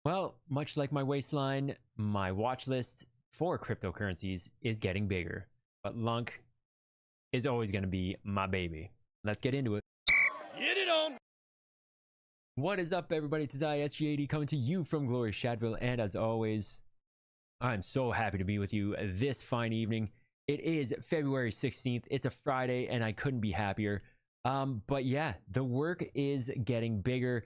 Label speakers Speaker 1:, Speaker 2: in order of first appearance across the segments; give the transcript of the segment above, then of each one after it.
Speaker 1: Well, much like my waistline, my watch list for cryptocurrencies is getting bigger, but Lunc is always going to be my baby. Let's get into it.
Speaker 2: Get it on.
Speaker 1: What is up, everybody? It's SG80 coming to you from glorious Shadville, and as always, I'm so happy to be with you this fine evening. It is February 16th. It's a Friday, and I couldn't be happier. But yeah, the work is getting bigger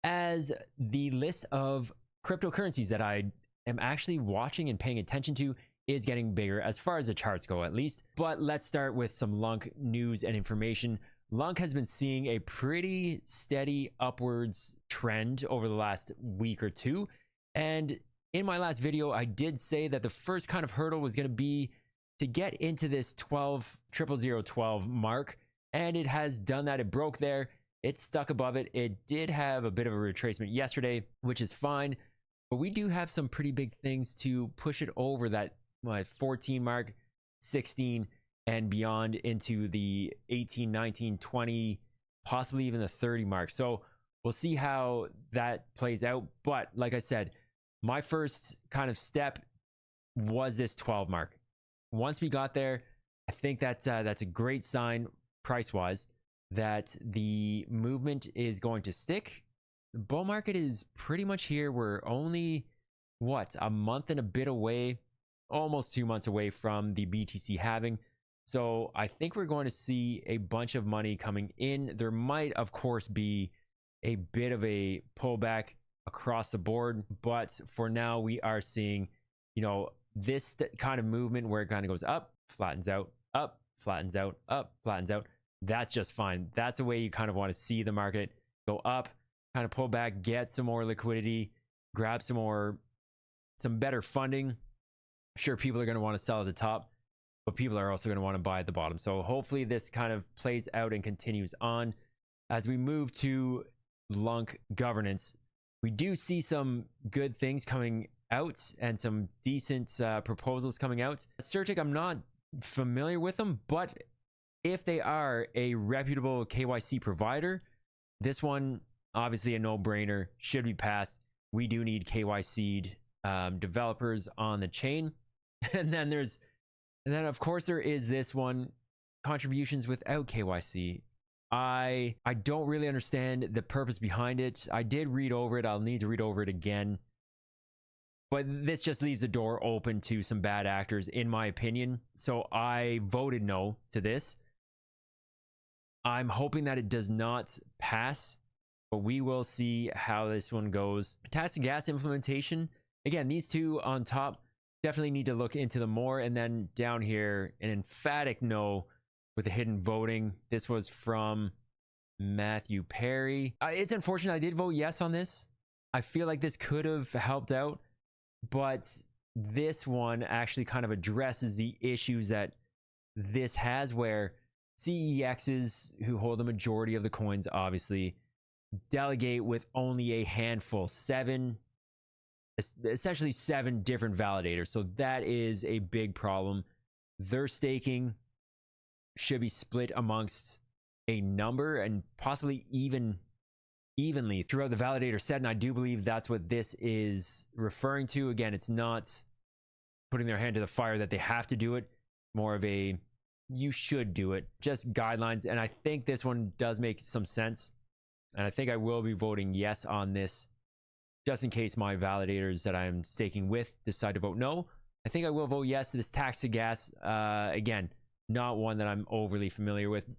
Speaker 1: as the list of cryptocurrencies that I am actually watching and paying attention to is getting bigger as far as the charts go, at least. But let's start with some Lunc news and information. Lunc has been seeing a pretty steady upwards trend over the last week or two. And in my last video, I did say that the first kind of hurdle was going to be to get into this 12 mark. And it has done that. It broke there. It's stuck above it. It did have a bit of a retracement yesterday, which is fine. But we do have some pretty big things to push it over that 14 mark, 16, and beyond into the 18, 19, 20, possibly even the 30 mark. So we'll see how that plays out. But like I said, my first kind of step was this 12 mark. Once we got there, I think that's a great sign price-wise that the movement is going to stick. The bull market is pretty much here. We're only, what, a month and a bit away, almost 2 months away from the BTC halving. So I think we're going to see a bunch of money coming in. There might, of course, be a bit of a pullback across the board. But for now, we are seeing, this kind of movement where it kind of goes up, flattens out, up, flattens out, up, flattens out. That's just fine. That's the way you kind of want to see the market go up, kind of pull back, get some more liquidity, grab some better funding. Sure, people are going to want to sell at the top, but people are also going to want to buy at the bottom. So hopefully this kind of plays out and continues on. As we move to Lunc governance, we do see some good things coming out and some decent proposals coming out. Certic, I'm not familiar with them, but if they are a reputable KYC provider, this one, obviously a no-brainer, should be passed. We do need KYC'd developers on the chain. And then of course there is this one, contributions without KYC. I don't really understand the purpose behind it. I did read over it. I'll need to read over it again. But this just leaves the door open to some bad actors, in my opinion. So I voted no to this. I'm hoping that it does not pass, but we will see how this one goes. Tax and gas implementation. Again, these two on top definitely need to look into them more. And then down here, an emphatic no with the hidden voting. This was from Matthew Perry. It's unfortunate. I did vote yes on this. I feel like this could have helped out, but this one actually kind of addresses the issues that this has, where CEXs, who hold the majority of the coins, obviously delegate with only a handful, essentially seven different validators. So that is a big problem. Their staking should be split amongst a number and possibly evenly throughout the validator set. And I do believe that's what this is referring to. Again, it's not putting their hand to the fire that they have to do it. More of a, you should do it, just guidelines. And I think this one does make some sense. And I think I will be voting yes on this, just in case my validators that I'm staking with decide to vote no. I think I will vote yes to this tax to gas. Again, not one that I'm overly familiar with,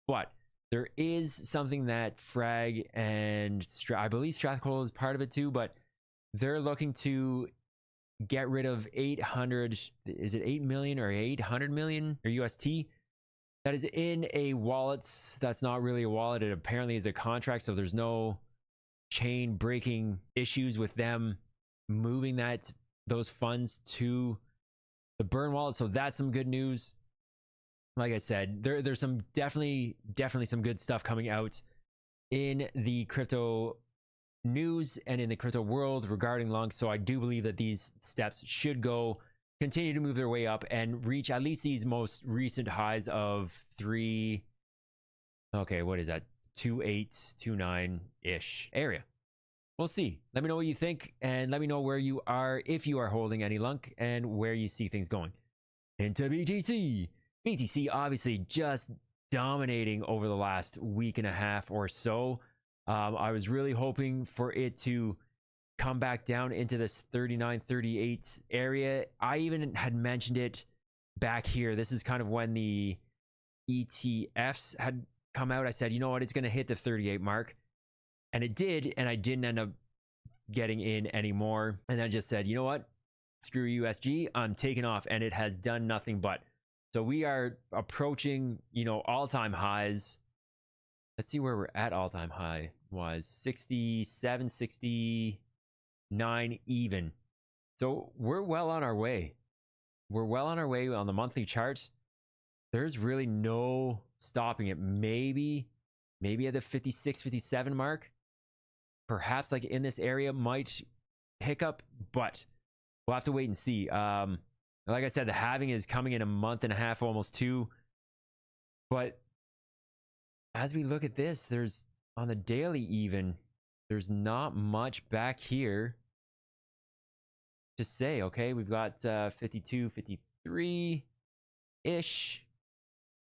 Speaker 1: but there is something that Frag and I believe Strathcole is part of it too, but they're looking to get rid of 800, is it 8 million or 800 million or UST that is in a wallet that's not really a wallet. It apparently is a contract, so there's no chain breaking issues with them moving those funds to the burn wallet. So that's some good news. Like I said, there's some definitely some good stuff coming out in the crypto news and in the crypto world regarding Lunc. So I do believe that these steps should continue to move their way up and reach at least these most recent highs of 3. Okay, what is that? 2829-ish area. we'll see. Let me know what you think, and let me know where you are, if you are holding any Lunc, and where you see things going. Into BTC. BTC obviously just dominating over the last week and a half or so. I was really hoping for it to come back down into this 39, 38 area. I even had mentioned it back here. This is kind of when the ETFs had come out. I said, you know what, it's going to hit the 38 mark. And it did, and I didn't end up getting in anymore. And I just said, you know what, screw USG, I'm taking off, and it has done nothing but. So we are approaching, you know, all-time highs. Let's see where we're at all-time high was 67, 69 even. So we're well on our way. We're well on our way on the monthly chart. There's really no stopping it. Maybe at the 56, 57 mark. Perhaps like in this area might hiccup, but we'll have to wait and see. Like I said, the halving is coming in a month and a half, almost 2. But as we look at this, there's on the daily even, there's not much back here to say. Okay, we've got 52, 53-ish.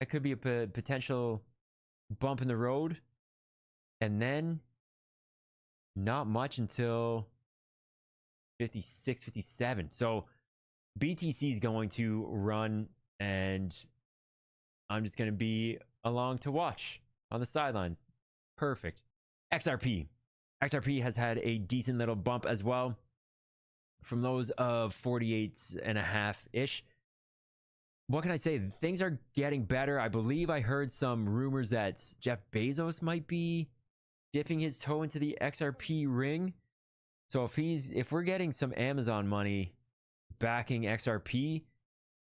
Speaker 1: That could be a potential bump in the road. And then not much until 56, 57. So BTC is going to run, and I'm just going to be along to watch on the sidelines. Perfect. XRP has had a decent little bump as well from those of 48.5-ish. What can I say? Things are getting better. I believe I heard some rumors that Jeff Bezos might be dipping his toe into the XRP ring. So if we're getting some Amazon money backing XRP,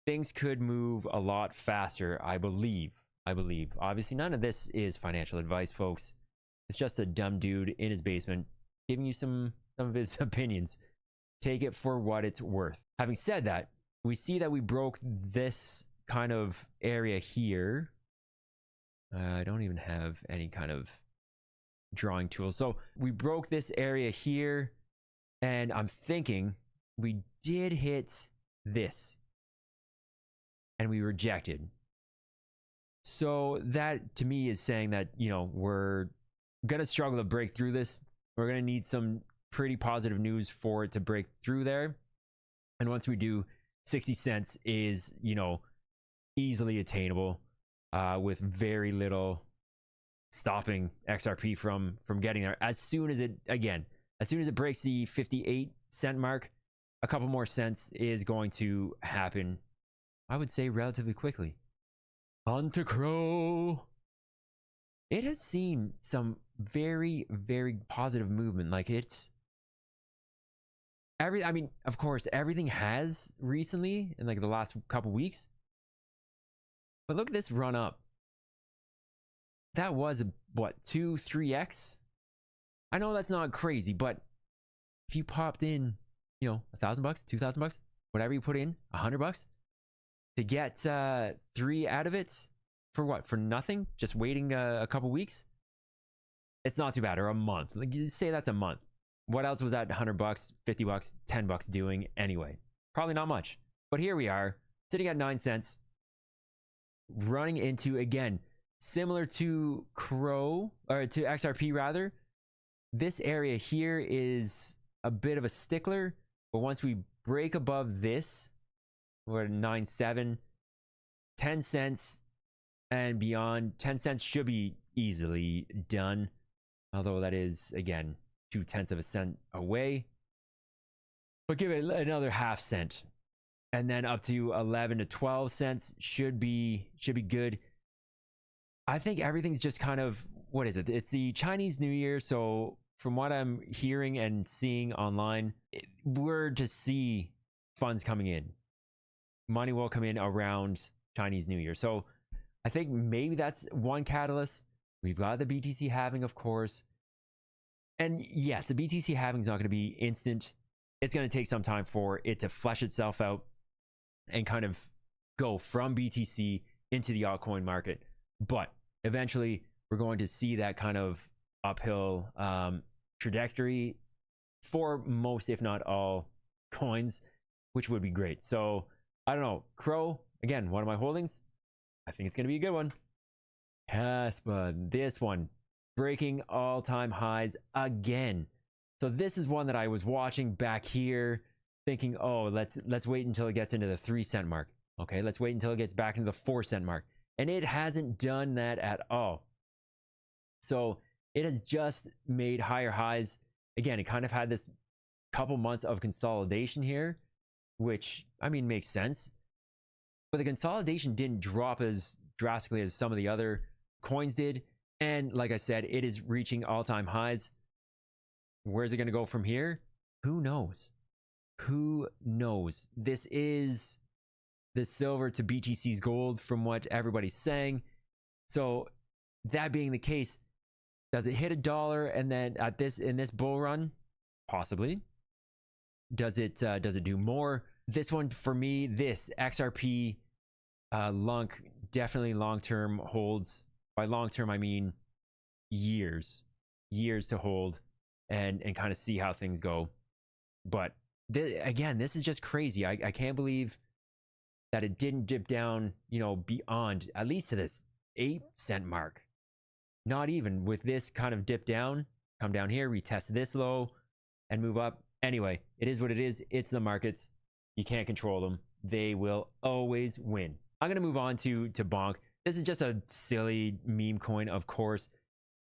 Speaker 1: things could move a lot faster, I believe. Obviously, none of this is financial advice, folks. It's just a dumb dude in his basement giving you some of his opinions. Take it for what it's worth. Having said that, we see that we broke this kind of area here. I don't even have any kind of drawing tool. So we broke this area here, and I'm thinking we did hit this, and we rejected. So that to me is saying that, you know, we're gonna struggle to break through this. We're gonna need some pretty positive news for it to break through there. And once we do, 60 cents is, you know, easily attainable with very little stopping XRP from getting there. As soon as it breaks the 58-cent mark, a couple more cents is going to happen, I would say, relatively quickly. On to Crow. It has seen some very, very positive movement. Like, it's I mean, of course, everything has recently in like the last couple weeks. But look at this run up. That was what, 2-3x? I know that's not crazy, but if you popped in, you know, $1,000, $2,000, whatever you put in, $100 to get 3 out of it for what? For nothing? Just waiting a couple weeks? It's not too bad. Or a month. Like, you say that's a month. What else was that $100, $50, $10 doing anyway? Probably not much. But here we are, sitting at 9 cents, running into, again, similar to Crow, or to XRP rather. This area here is a bit of a stickler, but once we break above this, we're at 9.7, 10 cents and beyond. 10 cents should be easily done, although that is, again, 0.2 of a cent away. But give it another half cent, and then up to 11 to 12 cents should be good. I think everything's just kind of, what is it? It's the Chinese New Year, so from what I'm hearing and seeing online, we're to see funds coming in. Money will come in around Chinese New Year. So I think maybe that's one catalyst. We've got the BTC halving, of course. And yes, the BTC halving is not going to be instant. It's going to take some time for it to flesh itself out and kind of go from BTC into the altcoin market. But eventually, we're going to see that kind of uphill trajectory for most, if not all, coins, which would be great. So I don't know. Crow, again, one of my holdings. I think it's going to be a good one. Caspa, this one breaking all-time highs again. So this is one that I was watching back here, thinking, oh, let's wait until it gets into the 3 cent mark. Okay, let's wait until it gets back into the 4 cent mark. And it hasn't done that at all. So it has just made higher highs. Again, it kind of had this couple months of consolidation here, which, I mean, makes sense. But the consolidation didn't drop as drastically as some of the other coins did. And like I said, it is reaching all-time highs. Where's it going to go from here? Who knows? Who knows? This is the silver to BTC's gold from what everybody's saying. So that being the case, does it hit $1 and then in this bull run? Possibly. Does it do more? This one for me, this XRP Lunc definitely long-term holds. By long-term, I mean years to hold and kind of see how things go. But again, this is just crazy. I can't believe that it didn't dip down, you know, beyond at least to this 8 cent mark. Not even with this kind of dip down, come down here, retest this low and move up. Anyway, it is what it is. It's the markets. You can't control them. They will always win. I'm going to move on to Bonk. This is just a silly meme coin, of course.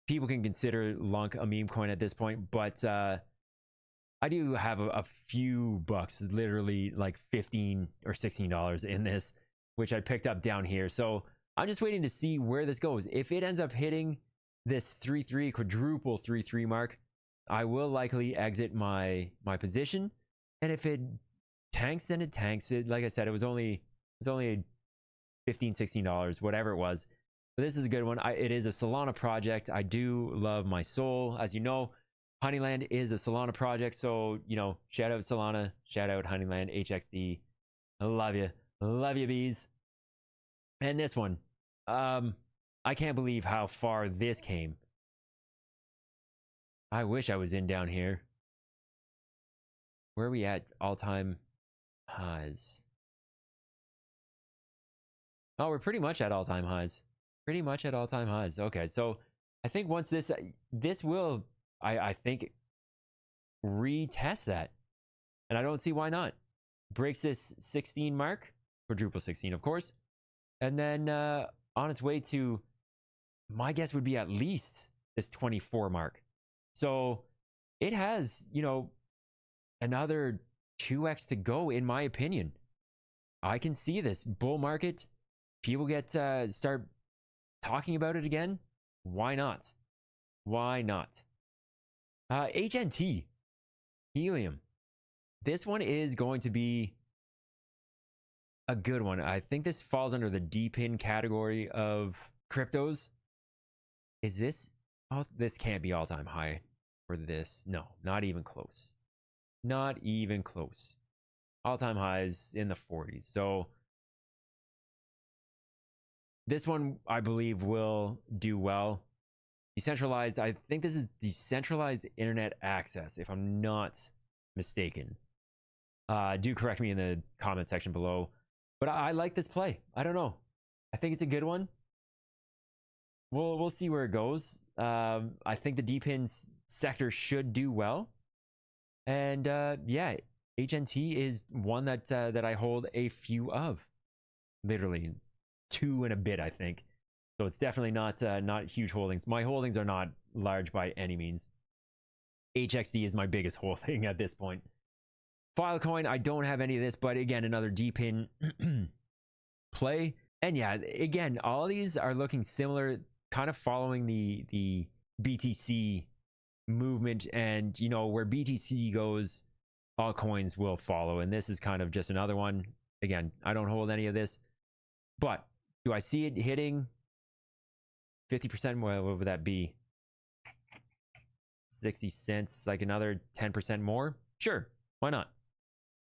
Speaker 1: People can consider Lunc a meme coin at this point, but I do have a few bucks, literally like $15 or $16 in this, which I picked up down here. So I'm just waiting to see where this goes. If it ends up hitting this 3-3 quadruple 3-3 mark, I will likely exit my position. And if it tanks, then it tanks. It, like I said, it was only $15, $16, whatever it was. But this is a good one. It is a Solana project. I do love my soul. As you know, Honeyland is a Solana project. So, you know, shout out Solana, shout out Honeyland, HXD. I love you. Love you, bees. And this one, I can't believe how far this came. I wish I was in down here. Where are we at all-time highs? Oh, we're pretty much at all-time highs. Pretty much at all-time highs. Okay, so I think once this will, I think, retest that. And I don't see why not. Breaks this 16 mark, quadruple 16, of course. And then on its way to, my guess would be at least this 24 mark. So it has, you know, another 2x to go, in my opinion. I can see this bull market. People start talking about it again. Why not? Why not? HNT, helium. This one is going to be a good one. I think this falls under the D-pin category of cryptos. Is this? Oh, this can't be all-time high for this. No, not even close. Not even close. All-time highs in the 40s. So this one, I believe, will do well. Decentralized, I think this is decentralized internet access, if I'm not mistaken. Do correct me in the comment section below. But I like this play. I don't know. I think it's a good one. We'll see where it goes. I think the D-pin sector should do well. And yeah, HNT is one that I hold a few of. Literally 2 and a bit, I think. So it's definitely not huge holdings. My holdings are not large by any means. HXD is my biggest holding at this point. Filecoin, I don't have any of this, but again, another D-pin play. And yeah, again, all these are looking similar, kind of following the BTC movement. And, you know, where BTC goes, all coins will follow. And this is kind of just another one. Again, I don't hold any of this. But do I see it hitting 50%? What would that be? 60 cents, like another 10% more? Sure. Why not?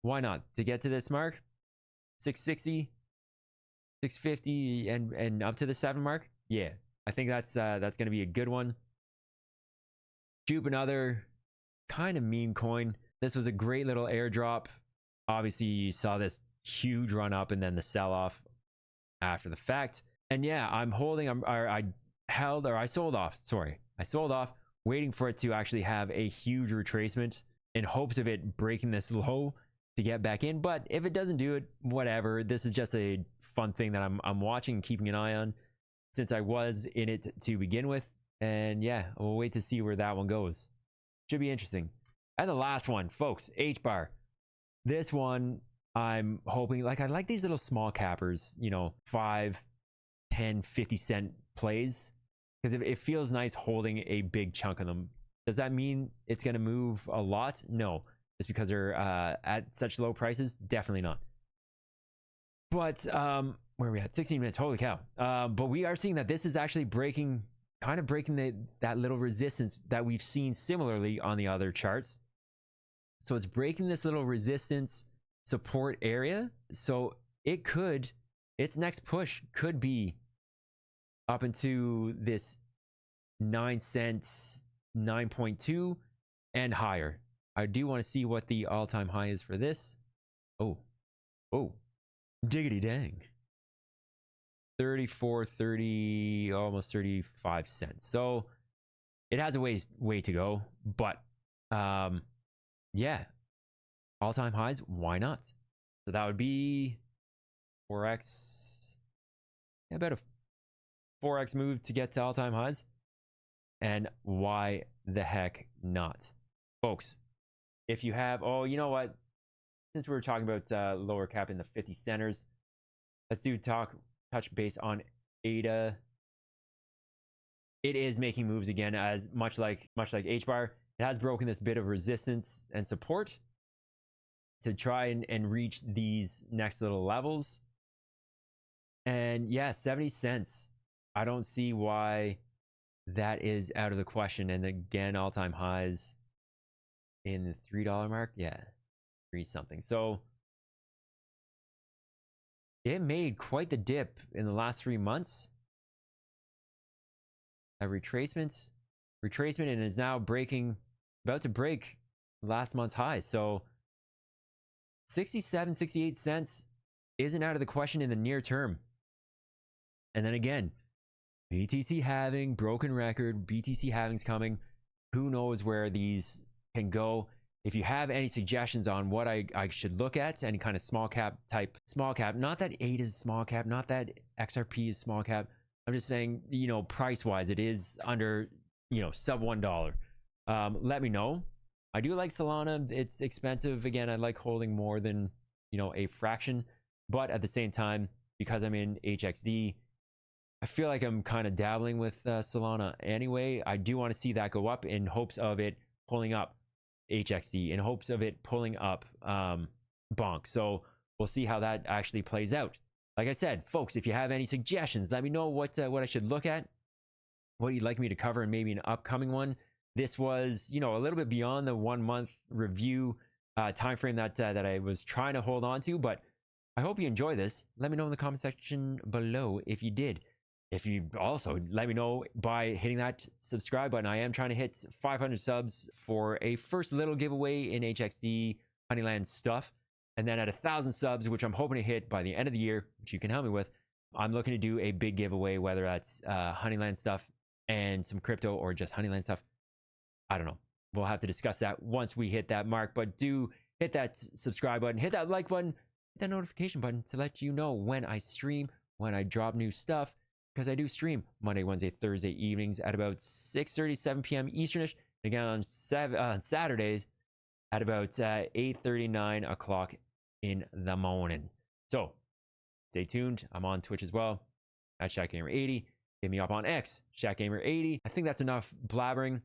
Speaker 1: Why not? To get to this mark, 660, 650, and up to the 7 mark? Yeah. I think that's going to be a good one. Jupe, another kind of meme coin. This was a great little airdrop. Obviously, you saw this huge run up and then the sell off after the fact. And yeah, I'm holding, I sold off. Sorry, I sold off, waiting for it to actually have a huge retracement in hopes of it breaking this low to get back in. But if it doesn't do it, whatever. This is just a fun thing that I'm watching and keeping an eye on since I was in it to begin with. And yeah, we'll wait to see where that one goes. Should be interesting. And the last one, folks, H-bar. This one, I'm hoping, like, I like these little small cappers, you know, 5, 10, 50-cent plays, because it feels nice holding a big chunk of them. Does that mean it's going to move a lot? No. Just because they're at such low prices? Definitely not. But where are we at? 16 minutes. Holy cow. But we are seeing that this is actually breaking, kind of breaking that little resistance that we've seen similarly on the other charts. So it's breaking this little resistance support area. So it could, its next push could be up into this 9 cents, 9.2 and higher. I do want to see what the all-time high is for this. Oh, diggity dang. 34, 30, almost 35 cents. So it has a way to go, but yeah, all-time highs, why not? So that would be 4x, about a 4x move to get to all-time highs. And why the heck not? Folks, if you have, oh, you know what? Since we were talking about lower cap in the 50 centers, let's touch base on ADA. It is making moves again, as much like H-bar. It has broken this bit of resistance and support to try and reach these next little levels. And yeah, 70 cents. I don't see why that is out of the question. And again, all-time highs in the $3 mark. Yeah, 3 something. So it made quite the dip in the last 3 months. A retracement, and is now about to break last month's high. So 67, 68 cents isn't out of the question in the near term. And then again, BTC halving, broken record, BTC halving's coming. Who knows where these can go? If you have any suggestions on what I should look at, any kind of small cap, not that 8 is small cap, not that XRP is small cap. I'm just saying, you know, price wise, it is under, you know, sub $1. Let me know. I do like Solana. It's expensive. Again, I like holding more than, you know, a fraction, but at the same time, because I'm in HXD, I feel like I'm kind of dabbling with Solana anyway. I do want to see that go up in hopes of it pulling up HXD, in hopes of it pulling up Bonk. So we'll see how that actually plays out. Like I said, folks, if you have any suggestions, let me know what I should look at, what you'd like me to cover in maybe an upcoming one. This was, you know, a little bit beyond the 1 month review time frame that I was trying to hold on to, but I hope you enjoy this. Let me know in the comment section below if you did. If you also let me know by hitting that subscribe button. I am trying to hit 500 subs for a first little giveaway in HXD Honeyland stuff. And then at 1,000 subs, which I'm hoping to hit by the end of the year, which you can help me with, I'm looking to do a big giveaway, whether that's Honeyland stuff and some crypto or just Honeyland stuff. I don't know. We'll have to discuss that once we hit that mark. But do hit that subscribe button, hit that like button, hit that notification button to let you know when I stream, when I drop new stuff. Because I do stream Monday, Wednesday, Thursday evenings at about 6:30, 7 p.m. Easternish. And again on Saturdays at about 8:30, 9 o'clock in the morning. So stay tuned. I'm on Twitch as well at ShatGamer80. Hit me up on X, ShatGamer80. I think that's enough blabbering.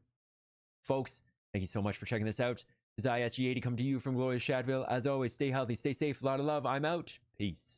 Speaker 1: Folks, thank you so much for checking this out. This is ISG80 coming to you from glorious Shadville. As always, stay healthy, stay safe, a lot of love. I'm out. Peace.